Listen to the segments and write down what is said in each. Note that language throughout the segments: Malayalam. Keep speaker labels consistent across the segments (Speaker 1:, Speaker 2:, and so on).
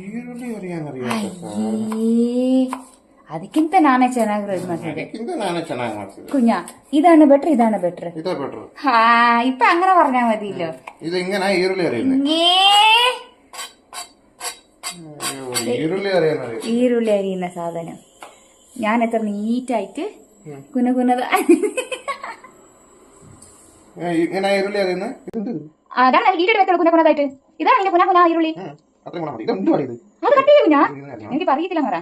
Speaker 1: ಈರುಳ್ಳಿ ಅರಿಯಾನರಿಯ
Speaker 2: ಅದಕ್ಕಿಂತ ನಾನೇ ಚೆನ್ನಾಗಿ ರೆಡಿ ಮಾಡ್ತಿದ್ದೆ.
Speaker 1: ನಾನೇ ಚೆನ್ನಾಗಿ ಮಾಡ್ತಿದ್ದೆ.
Speaker 2: കുഞ്ഞ ഇതാണ് ബെറ്റർ ഇതാണ് ബെറ്റർ?
Speaker 1: ഇതാ ബെറ്റർ.
Speaker 2: ഇപ്പൊ അങ്ങനെ പറഞ്ഞാ മതിയല്ലോ.
Speaker 1: ഇത് ഇങ്ങനെ ഈരുള്ളി അറിയുന്നത്.
Speaker 2: ഈരുള്ളി അരിയുന്ന സാധനം ഞാൻ എത്ര നീറ്റായിട്ട് കുനകുനത അതാണ് ഈരുടെ വെക്കൽ കുനകുനതായിട്ട്. ഇതാണ് എന്റെ കുന ഈരുള്ളി. അത് കട്ട് ചെയ്യൂ. ഞാൻ എനിക്ക് പറയത്തില്ല പറ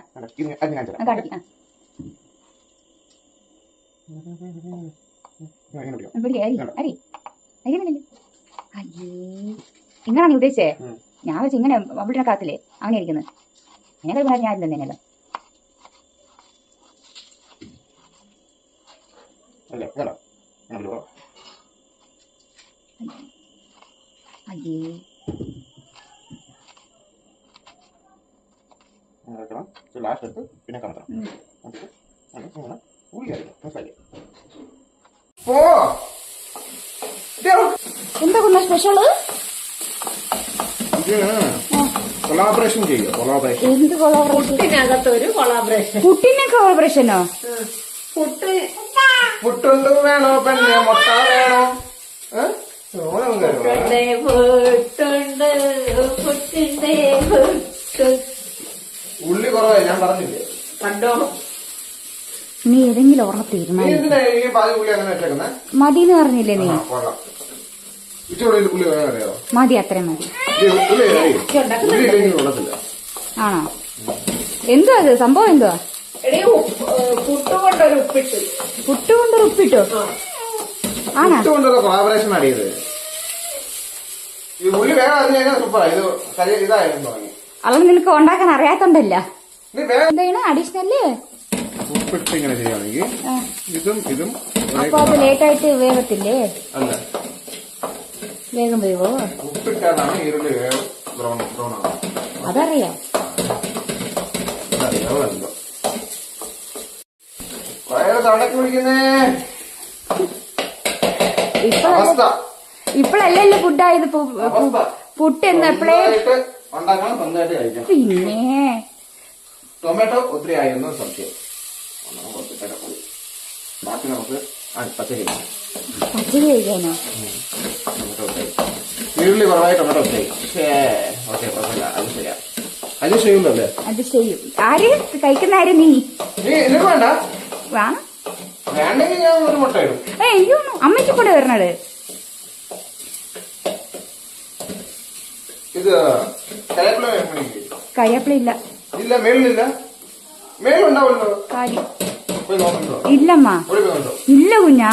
Speaker 2: ഇങ്ങനാ നീ ഉദ്ദേശിച്ചേ? ഞാൻ വെച്ച് ഇങ്ങനെ അവിടെ കാത്തില്ലേ അങ്ങനെ ഇരിക്കുന്നത്. എന്നെ ഞാൻ ആരും തന്നെയല്ലോ. അയ്യേ
Speaker 1: പിന്നെ കമത്തണം.
Speaker 2: എന്താ കുഞ്ഞ സ്പെഷ്യല്?
Speaker 1: കൊളാബറേഷൻ ചെയ്യോ? കൊളാബറേഷൻ.
Speaker 2: എന്ത് കൊളാബറേഷൻ?
Speaker 3: പുട്ടിനകത്തൊരു കൊളാബറേഷൻ.
Speaker 2: പുട്ടിന് കൊളാബറേഷനോ?
Speaker 1: പുട്ടുണ്ട് വേണോ പെണ്ണെ മുട്ട വേണോ? ഉള്ളി കുറവായി ഞാൻ പറഞ്ഞില്ലേ?
Speaker 3: കണ്ടോ?
Speaker 2: നീ ഏതെങ്കിലും ഓർമ്മ തീരുമാനം മതിന്ന് പറഞ്ഞില്ലേ നീ? മതി, അത്രയും മതി. ആണോ? എന്തുവാ അത് സംഭവം? എന്തുവാ?
Speaker 3: പുട്ടുകൊണ്ടൊരു ഉപ്പിട്ടു.
Speaker 2: പുട്ടുകൊണ്ടൊരു ഉപ്പിട്ടോ? ആണോ?
Speaker 1: കൊളാബറേഷൻ അടിയത് ഉള്ളി വേഗം അറിഞ്ഞു കഴിഞ്ഞാൽ സൂപ്പറാ. ഇത് ഇതായിരുന്നു.
Speaker 2: അത് നിനക്ക് ഉണ്ടാക്കാൻ അറിയാത്തോണ്ടല്ല. എന്താണ് അഡീഷണല്?
Speaker 1: ഉപ്പിട്ട് ഇങ്ങനെ ചെയ്യുകയാണെങ്കിൽ ഇതും ഇതും
Speaker 2: അപ്പൊ അത് ലേറ്റായിട്ട് വേഗത്തില്ലേ?
Speaker 1: അല്ല,
Speaker 2: വേഗം വേവോ?
Speaker 1: ഉപ്പിട്ടാണ് ഈരുള്ളി വേഗം ബ്രൗൺ ആവും.
Speaker 2: അതറിയാം.
Speaker 1: തടക്കി പിടിക്കുന്നേ
Speaker 2: ഇപ്പഴല്ലല്ലോ ഫുഡായത്. പുട്ട് എന്ന് എപ്പോഴേ
Speaker 1: ഉണ്ടാക്കണം, സ്വന്തമായിട്ട് കഴിക്കണം.
Speaker 2: പിന്നെ
Speaker 1: ടൊമാറ്റോ ഒത്തിരി ആയിരുന്നു സംശയം. ബാക്കി നമുക്ക് പച്ചരി
Speaker 2: കഴിക്കാനോ?
Speaker 1: ഈരുള്ളി കുറവായി ടൊമാറ്റോ ഒത്തിരി. ഓക്കെ, കുഴപ്പമില്ല. അത് ശരിയാ. അത് ചെയ്യുമല്ലേ? അത് ചെയ്യും.
Speaker 2: ആര് കഴിക്കുന്ന ആര്? നീ
Speaker 1: നിനക്ക് വേണ്ട?
Speaker 2: വേണം.
Speaker 1: വേണ്ടെങ്കിൽ ഞാൻ ഒരു മുട്ട ഇടും.
Speaker 2: അയ്യോ, അമ്മയ്ക്ക് കൂടെ വരണത്.
Speaker 1: ഇത്
Speaker 2: കരിയാപ്പിള ഇല്ല.
Speaker 1: ഇല്ല, മേളിലില്ല. മേലുണ്ടാവുമല്ലോ.
Speaker 2: കാര്യം ഇല്ലമ്മ. ഇല്ല കുഞ്ഞാ.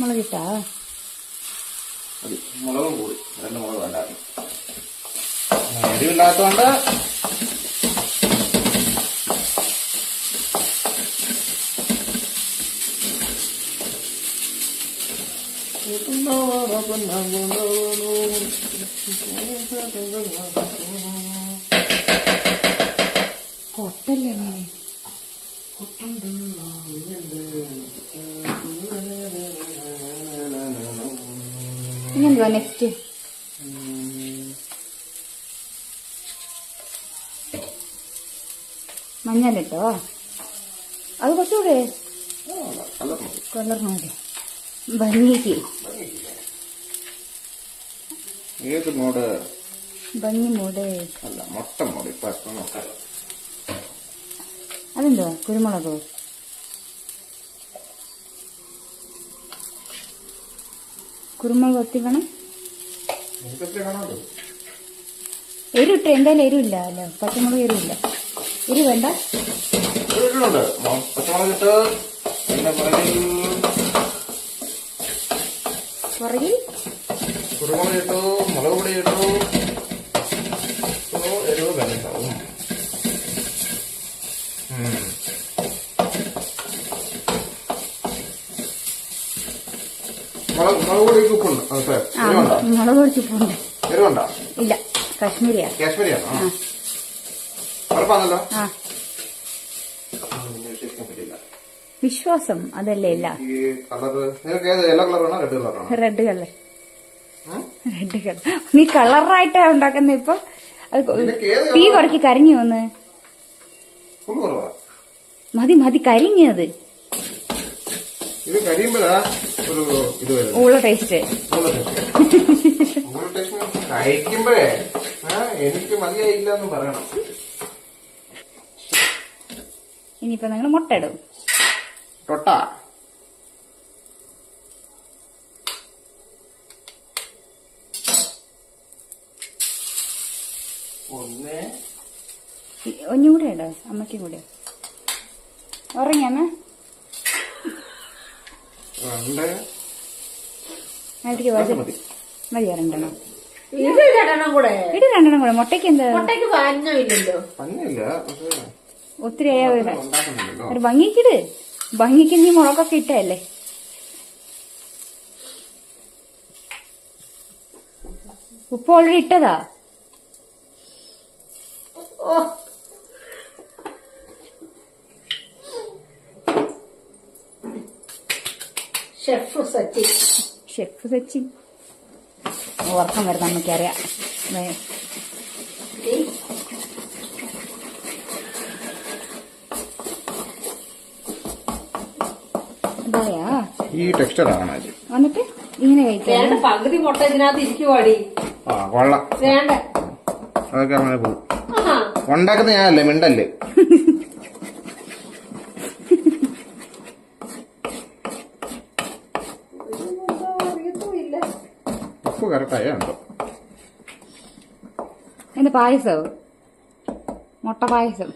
Speaker 2: മുളകിട്ടാ?
Speaker 1: മുളകും കൂടി. രണ്ട് മുളക് വേണ്ട. എരിവില്ലാത്തോണ്ട്
Speaker 2: പൊട്ടല്ലേ? ഇനിയെന്തുവാ നെക്സ്റ്റ്? മഞ്ഞളിട്ടോ? അത് കുറച്ചുകൂടെ കളർ മതി ഭംഗിക്ക്.
Speaker 1: ഏത് മോഡ്?
Speaker 2: ഭംഗി മോഡ്
Speaker 1: അല്ല, മുട്ട മോഡ്. ഇപ്പൊ
Speaker 2: അതെന്തുവാ? കുരുമുളകോ? കുരുമുളക് ഒത്തി വേണം. എരിവിട്ട് എന്തായാലും എരിവില്ല അല്ലോ. പച്ചമുളക് എരിവില്ല. എരി വേണ്ട.
Speaker 1: പച്ചമുളകിട്ട്
Speaker 2: പുറകിൽ
Speaker 1: കുരുമുളക് ഇട്ടു, മുളക് പൊടി ഇട്ടു. എരിവ് കണ്ടിട്ടാവും. മുളക് പൊടിക്ക് ഉപ്പുണ്ട്.
Speaker 2: മുളക് പൊടിക്ക് ഉപ്പുണ്ട്.
Speaker 1: എരിവുണ്ടോ?
Speaker 2: ഇല്ല, കാശ്മീരിയാണ്.
Speaker 1: കാശ്മീരിയാണോ? ഉറപ്പാണല്ലോ.
Speaker 2: വിശ്വാസം അതല്ലേ? ഇല്ല,
Speaker 1: കളർ നിങ്ങൾക്ക് ഏത്? യെല്ലോ കളർ ആണോ റെഡ് കളർ ആണോ?
Speaker 2: Red colour. Red colour. നീ കളറായിട്ടാ ഉണ്ടാക്കുന്ന ഇപ്പൊ? അത്
Speaker 1: നിനക്ക് ഏത്
Speaker 2: തീ കുറയ്ക്ക്, കരിഞ്ഞു വന്ന്.
Speaker 1: ഫുള്ള് കുറവാ.
Speaker 2: മതി മതി, കരിഞ്ഞത്.
Speaker 1: ഇത് കരിയുമ്പോഴാ ഒരു ഇത് വരുന്നത്.
Speaker 2: ഊള ടേസ്റ്റ്.
Speaker 1: കഴിക്കുമ്പോഴേ എനിക്ക് മതിയായില്ല എന്ന് പറയണം.
Speaker 2: ഇനിയിപ്പോ നിങ്ങൾ മുട്ട ഇടും.
Speaker 1: തൊട്ട ഒന്ന്
Speaker 2: ഒന്നും കൂടെ ഇടോ, അമ്മയ്ക്കും കൂടെ. ഉറങ്ങിയമ്മ?
Speaker 1: രണ്ട്
Speaker 2: മതി. മതിയോ രണ്ടെണ്ണം?
Speaker 3: ഇത് രണ്ടെണ്ണം കൂടെ
Speaker 2: ഇട്, രണ്ടെണ്ണം കൂടെ. മുട്ടയ്ക്ക് എന്താ?
Speaker 3: മുട്ടയ്ക്ക് പഞ്ഞമില്ലല്ലോ.
Speaker 1: പഞ്ഞില്ല.
Speaker 2: ഒത്തിരി ആയാവില്ല.
Speaker 1: ഉണ്ടാക്കുന്നുണ്ടല്ലോ.
Speaker 2: ഒരു ഭംഗിക്കിട്. ഭംഗിക്ക് നീ മുളകൊക്കെ ഇട്ടല്ലേ? ഉപ്പ് ഓൾറെഡി ഇട്ടതാ.
Speaker 3: ഓ ഷെഫ് സച്ചി.
Speaker 2: ഷെഫ് സച്ചിൻ. ഉറക്കം വരുന്ന അമ്മയ്ക്കറിയാം. എന്തായാ
Speaker 1: ഈ ടെക്സ്ചർ ആണ്
Speaker 2: വന്നിട്ട് ഇങ്ങനെ കഴിക്കാം.
Speaker 3: വേണ്ട, പകുതി മുട്ട ഇതിനകത്ത് ഇരിക്കുവാടി.
Speaker 1: ആ കൊള്ളാം.
Speaker 3: വേണ്ട.
Speaker 1: അതൊക്കെ അങ്ങനെ പോകും.
Speaker 3: ആഹാ.
Speaker 1: ഉണ്ടാക്കുന്ന ഞാനല്ലേ, മിണ്ടല്ലേ.
Speaker 3: അറിയത്തുമില്ല.
Speaker 1: ഉപ്പ് കറക്റ്റായോ ഉണ്ടോ?
Speaker 2: എന്ത് പായസവും? മുട്ട പായസം.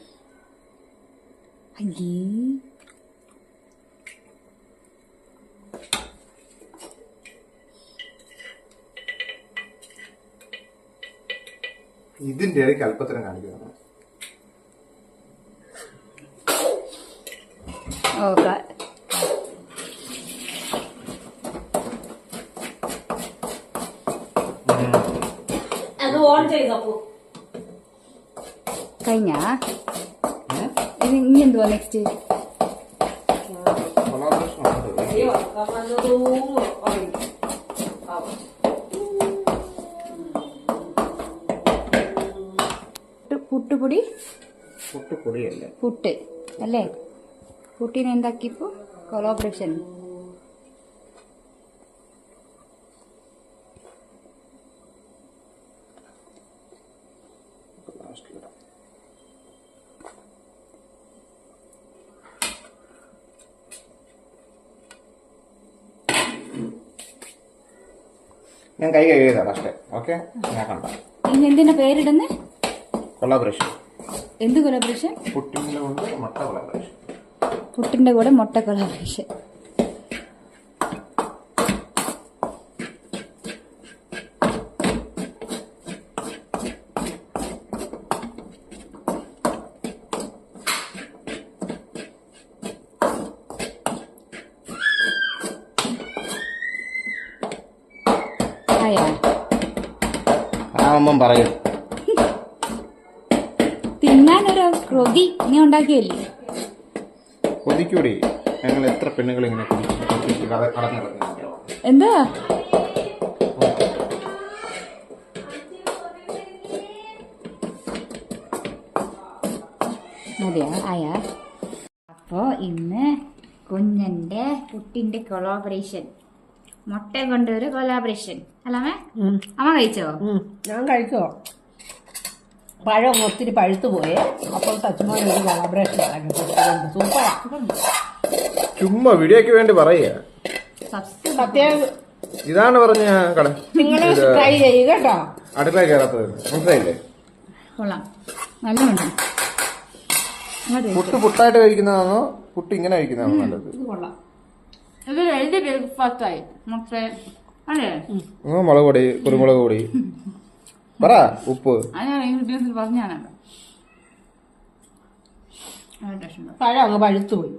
Speaker 2: അയ്യേ,
Speaker 1: ഇതിന്റെ ഇടയ്ക്ക് അല്പത്തരം കാണിക്കുന്നു.
Speaker 2: ഓക്കെ.
Speaker 3: അത് ഓൺ ചെയ്തപ്പോ
Speaker 2: കഴിഞ്ഞാ? ഇനി എന്തുവാ നെക്സ്റ്റ്? പുട്ടുപൊടി.
Speaker 1: പുട്ടുപൊടിയല്ലേ,
Speaker 2: പുട്ട് അല്ലേ? പുട്ടിനെ എന്താക്കിപ്പോ കൊളാബറേഷൻ.
Speaker 1: ഞാൻ കൈ കഴുകിയതാ ഫസ്റ്റ്. ഓക്കെ, ഞാൻ കണ്ട
Speaker 2: ഇനി എന്തിനാ പേരിടുന്നേ?
Speaker 1: കൊളാബറേഷൻ.
Speaker 2: എന്ത് കൊളാബറേഷൻ?
Speaker 1: പുട്ടിന്റെ കൊണ്ട് മുട്ട കൊളാബറേഷൻ.
Speaker 2: പുട്ടിന്റെ കൂടെ മുട്ട കൊളാബറേഷൻ.
Speaker 1: ആവുമ്പം പറയും.
Speaker 2: തിന്നാനൊരു കൊതി നീ ഉണ്ടാക്കിയല്ലേ?
Speaker 1: കൊതിക്കൂടി. ഞങ്ങൾ എത്ര പെണ്ണുകൾ ഇങ്ങനെ കുടിച്ചിട്ട് കടന്നു കിടക്കുന്നുണ്ടോ?
Speaker 2: എന്താ മതിയാ ആയാ? അപ്പോ ഇന്ന് കുഞ്ഞന്റെ പുട്ടിന്റെ കൊളാബറേഷൻ, മുട്ട കൊണ്ടൊരു കൊളാബറേഷൻ അല്ലാമേ? അമ്മ കഴിച്ചോ?
Speaker 3: ഞാൻ കഴിക്കോ? പഴം ഒത്തിരി പഴുത്തു പോയേ. അപ്പോൾ സച്ചുമോൻ ഒരു കൊളാബറേഷൻ സൂപ്പറാ.
Speaker 1: ചുമ്മാ വീഡിയോക്ക് വേണ്ടി പറയുക.
Speaker 3: സത്യം
Speaker 1: ഇതാണ് പറഞ്ഞ കട.
Speaker 3: നിങ്ങൾ ട്രൈ ചെയ്യുക കേട്ടോ.
Speaker 1: അടുക്കള കയറാത്തത് മനസ്സിലായില്ലേ?
Speaker 2: കൊള്ളാം, നല്ലുണ്ട്.
Speaker 1: പുട്ട് പുട്ടായിട്ട് കഴിക്കുന്നതാണോ പുട്ട് ഇങ്ങനെ കഴിക്കുന്നതാണോ നല്ലത്?
Speaker 3: ഇത് കൊള്ളാം.
Speaker 2: ഇത് എഴുതി ബ്രേക്ക്ഫാസ്റ്റ് ആയി മുട്ട അല്ലേ?
Speaker 1: മുളക് പൊടി, കുരുമുളക് പൊടി, പറ ഉപ്പ്.
Speaker 2: അത് ഞാൻ ഇൻഗ്രീഡിയൻസിൽ പറഞ്ഞാണല്ലോ.
Speaker 3: പഴം അങ്ങ് പഴുത്തു പോയി.